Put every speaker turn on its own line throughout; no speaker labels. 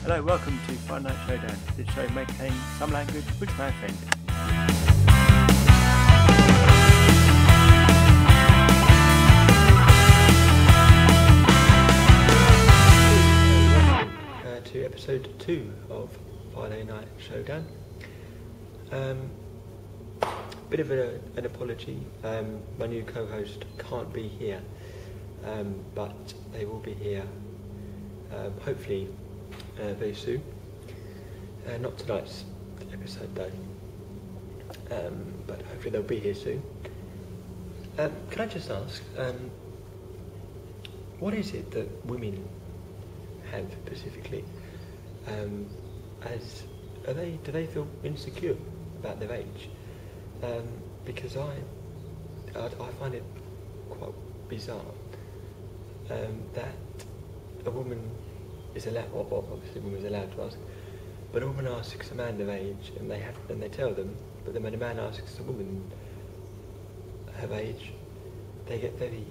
Hello, welcome to Night Showdown. This show may contain some language which may offend.
To episode 2 of Friday Night Showdown. Bit of an apology. My new co-host can't be here, but they will be here hopefully very soon. Not tonight's episode though, but hopefully they'll be here soon. Can I just ask, what is it that women have specifically? Do they feel insecure about their age? Because I find it quite bizarre that a woman is allowed, well, obviously a woman is allowed to ask, but a woman asks a man their age and they tell them, but then when a man asks a woman her age, they get very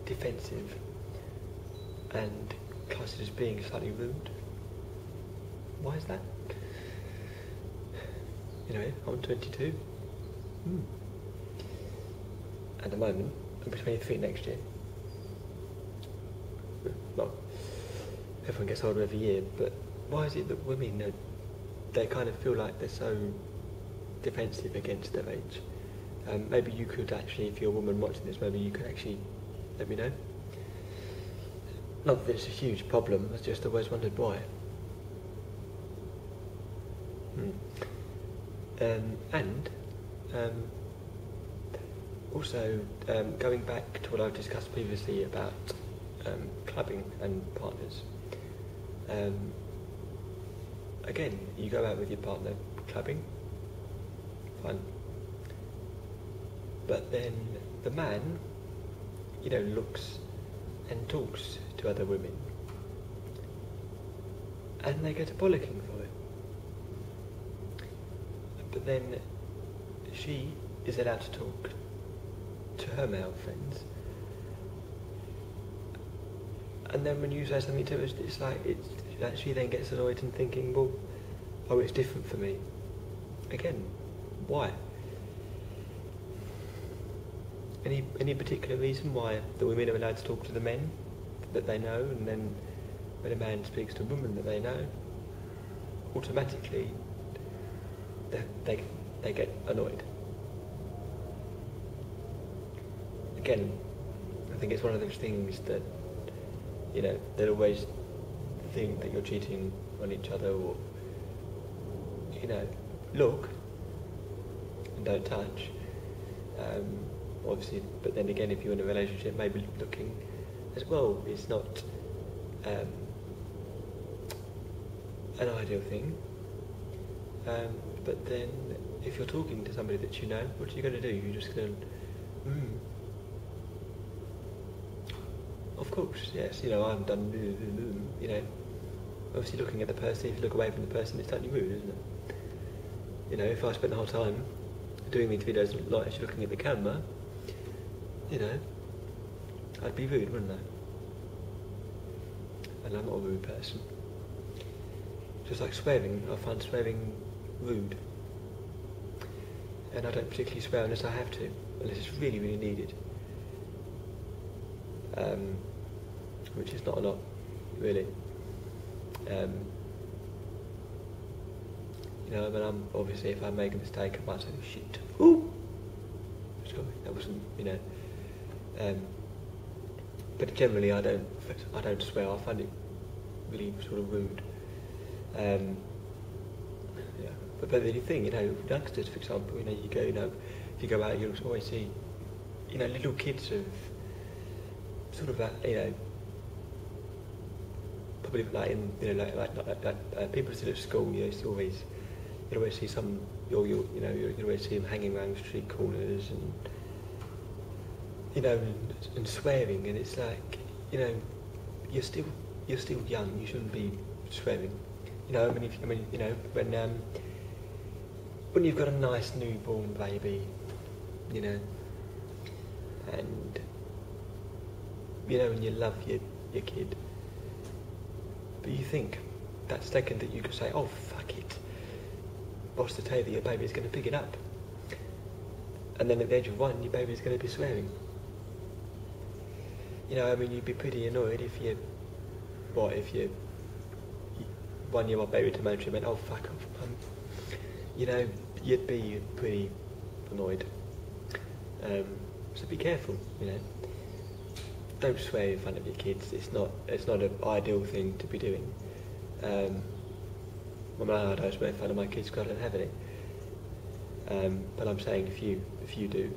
defensive and classed as being slightly rude. Why is that? Anyway, I'm 22. At the moment, I'll be 23 next year. Well, everyone gets older every year, but why is it that women, they kind of feel like they're so defensive against their age? Maybe you could actually, if you're a woman watching this, maybe you could actually let me know. Not that it's a huge problem, I've just always wondered why. Also, going back to what I've discussed previously about clubbing and partners. Again, you go out with your partner clubbing, fine. But then the man, looks and talks to other women, and they get a bollocking for it. But then she is allowed to talk to her male friends, and then when you say something to her, it's like she then gets annoyed and thinking, well, oh, it's different for me. Again, why? Any particular reason why the women are allowed to talk to the men that they know, and then when a man speaks to a woman that they know, automatically they get annoyed? Again, I think it's one of those things that, they'll always think that you're cheating on each other, or, look and don't touch. Obviously, but then again, if you're in a relationship, maybe looking as well is not an ideal thing. But then, if you're talking to somebody that you know, what are you going to do? You're just going to, Of course, yes, I've done, obviously looking at the person, if you look away from the person, it's totally rude, isn't it? If I spent the whole time doing these videos like actually looking at the camera, I'd be rude, wouldn't I? And I'm not a rude person. Just like swearing, I find swearing rude. And I don't particularly swear unless I have to, unless it's really, really needed. Which is not a lot, really. But I'm obviously, if I make a mistake, I might say, shit, ooh, sorry, that wasn't, but generally I don't swear. I find it really sort of rude. But the thing, youngsters, for example, you go, if you go out, you'll always see, little kids of sort of that, probably like in, like people still at school, you'll always see some, you'll always see them hanging around street corners and, and swearing, and it's like, you're still young, you shouldn't be swearing. When you've got a nice newborn baby, and and you love your kid, But you think that second that you could say, oh, fuck it, what's to tell you that your baby is going to pick it up? And then at the age of 1, your baby is going to be swearing. You know, I mean, you'd be pretty annoyed if your 1-year-old baby to mention went, oh, fuck off, Mum. You know, you'd be pretty annoyed. So be careful, you know. Don't swear in front of your kids. It's not an ideal thing to be doing. I don't swear in front of my kids because I don't have any. But I'm saying if you do,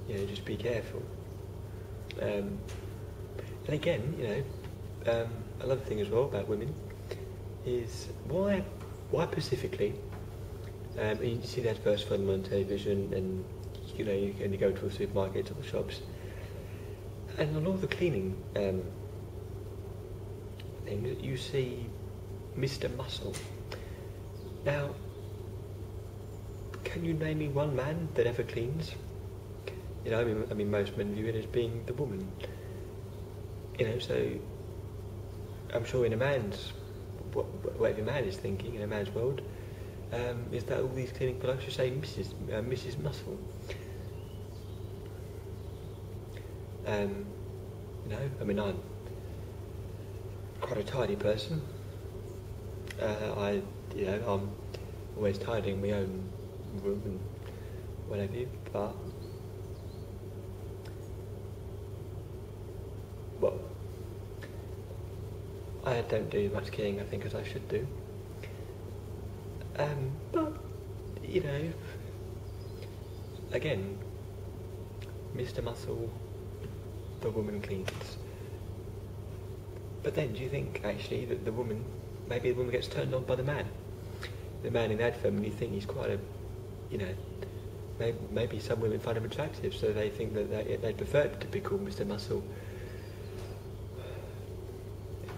you know, just be careful. And again, you know, another thing as well about women is why specifically. You see the adverts for them on television, and you know you can go to a supermarket or the shops, and on all the cleaning things you see Mr. Muscle. Now, can you name me one man that ever cleans? You know, I mean, most men view it as being the woman. You know, so I'm sure in a man's, whatever man is thinking in a man's world, is that all these cleaning products should say Mrs. Muscle. You know, I mean, I'm quite a tidy person. I'm always tidying my own room and whatever, but well, I don't do as much cleaning, I think, as I should do. But you know, again, Mr. Muscle, the woman cleans. But then, do you think actually that maybe the woman gets turned on by the man? The man in the advert, and you think he's quite a, you know, maybe some women find him attractive, so they think that they prefer to be called Mr. Muscle.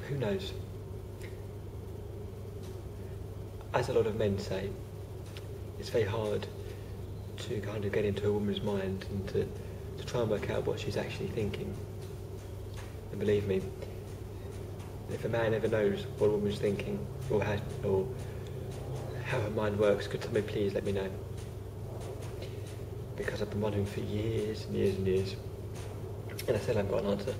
Who knows? As a lot of men say, it's very hard to kind of get into a woman's mind and to try and work out what she's actually thinking. And believe me, if a man ever knows what a woman's thinking or how her mind works, could somebody please let me know? Because I've been wondering for years and years and years, and I still haven't got an answer.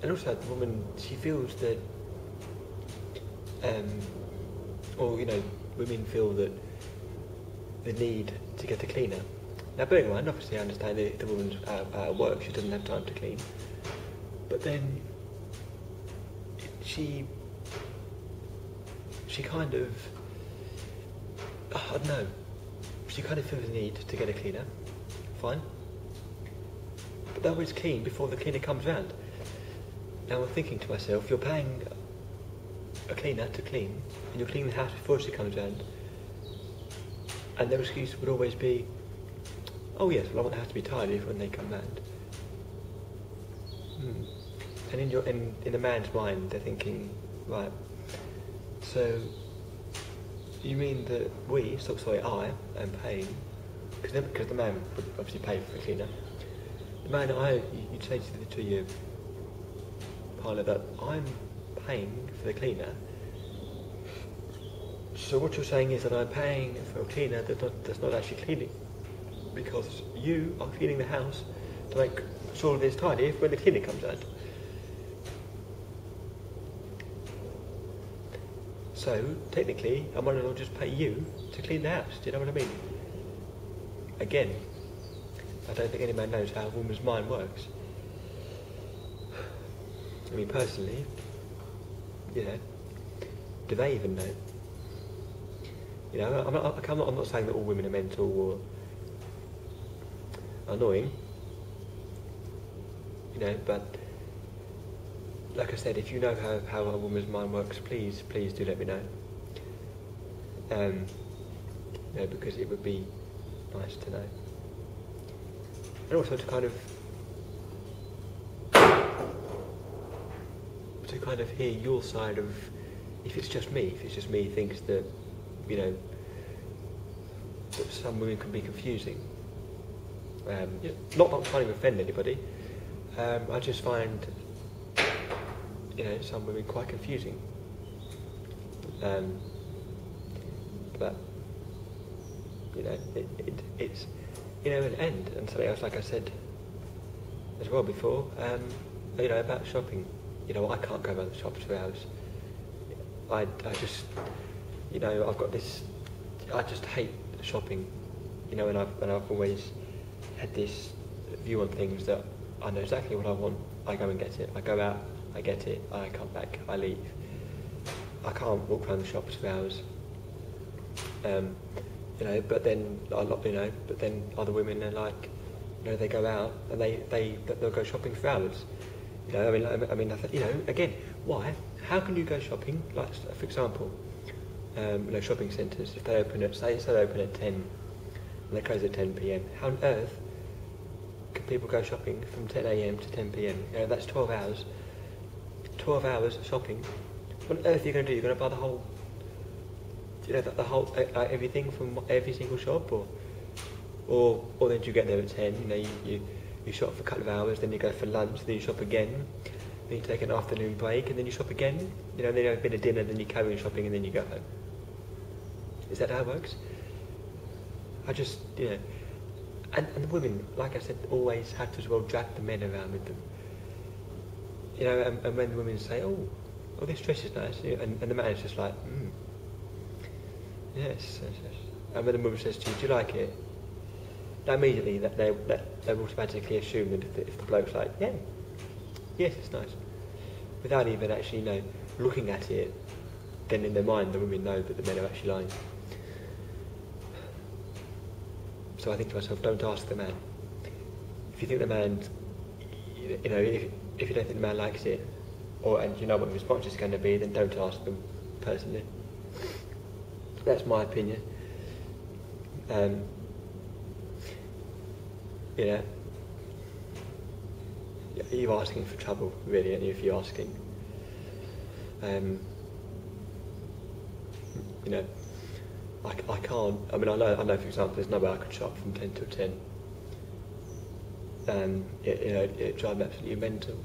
And also the woman, she feels that, or you know, women feel that the need to get a cleaner. Now, bearing in mind, obviously, I understand that if the woman's out of work, she doesn't have time to clean. But then she kind of, I don't know, she kind of feels the need to get a cleaner. Fine. But they're always clean before the cleaner comes round. Now I'm thinking to myself, you're paying a cleaner to clean, and you're cleaning the house before she comes round, and their excuse would always be, oh yes, well I want the house to be tidy when they come round. And in a man's mind, they're thinking, right, so you mean that I am paying, because the man would obviously pay for the cleaner. The man, you'd say to your partner that I'm paying for the cleaner. So what you're saying is that I'm paying for a cleaner that's not actually cleaning, because you are cleaning the house to make sure that it's tidy when the cleaner comes out. So technically, I might as well just pay you to clean the house. Do you know what I mean? Again, I don't think any man knows how a woman's mind works. I mean, personally, you know, do they even know? You know, I'm not saying that all women are mental or annoying, you know, but like I said, if you know how a woman's mind works, please do let me know. You know, because it would be nice to know. And also to kind of hear your side of, if it's just me thinks that, you know, that some women can be confusing. Not trying to offend anybody, I just find, some women quite confusing. But it's an end. And something else, like I said as well before, about shopping. I can't go around the shops for hours. I just, I've got this. I just hate shopping. And I've always had this view on things that I know exactly what I want. I go and get it. I go out. I get it. I come back. I leave. I can't walk around the shops for hours. But then but then other women are like, they go out and they'll go shopping for hours. Again, why? How can you go shopping? Like, for example, shopping centres, if they open at, say they open at 10 and they close at 10 p.m. How on earth can people go shopping from 10 a.m. to 10 p.m? That's 12 hours. 12 hours of shopping. What on earth are you going to do? You're going to buy the whole, everything from every single shop, or then you get there at 10. You shop for a couple of hours, then you go for lunch, then you shop again, then you take an afternoon break, and then you shop again. Then you have a bit of dinner, then you carry on shopping, and then you go home. Is that how it works? I just, and the women, like I said, always have to as well drag the men around with them. And when the women say, oh, this dress is nice, and the man is just like, yes. And when the woman says to you, do you like it? Now immediately they automatically assume that if the bloke's like, yeah, yes, it's nice, without even actually looking at it, then in their mind the women know that the men are actually lying. So I think to myself, don't ask the man. If you think the man, if you don't think the man likes it, and you know what the response is going to be, then don't ask them personally. That's my opinion. You're asking for trouble, really, aren't you, if you're asking. I can't. I know. For example, there's no way I could shop from 10 till 10. It drives me absolutely mental.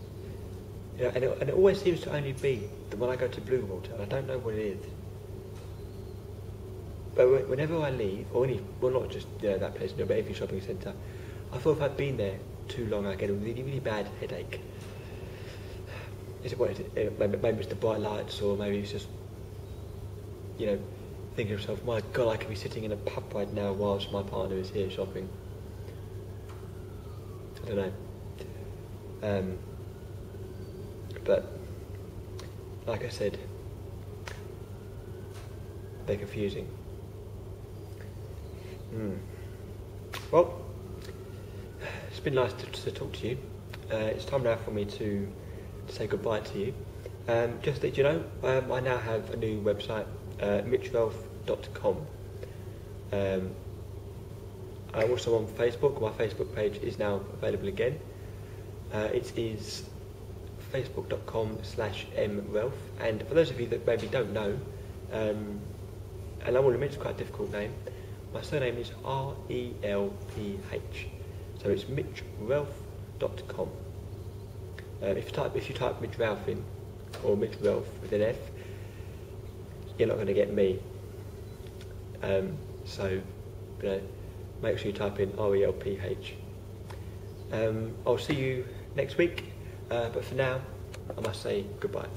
And it always seems to only be that when I go to Blue Water, and I don't know what it is. But whenever I leave, not just that place, but every shopping centre, I thought if I'd been there too long, I get a really, really bad headache. Maybe it's the bright lights, or maybe it's just, thinking to yourself, my God, I could be sitting in a pub right now whilst my partner is here shopping. I don't know. But like I said, they're confusing. Well, it's been nice to talk to you. It's time now for me to say goodbye to you. Just to let you know, I now have a new website, mitchrelph.com. I'm also on Facebook. My Facebook page is now available again. It is facebook.com/mrelph. And for those of you that maybe don't know, and I will admit it's quite a difficult name, my surname is Relph. So it's mitchrelph.com. If you type Mitch Relph in, or Mitch Relph with an F, you're not going to get me. So make sure you type in Relph. I'll see you next week, but for now I must say goodbye.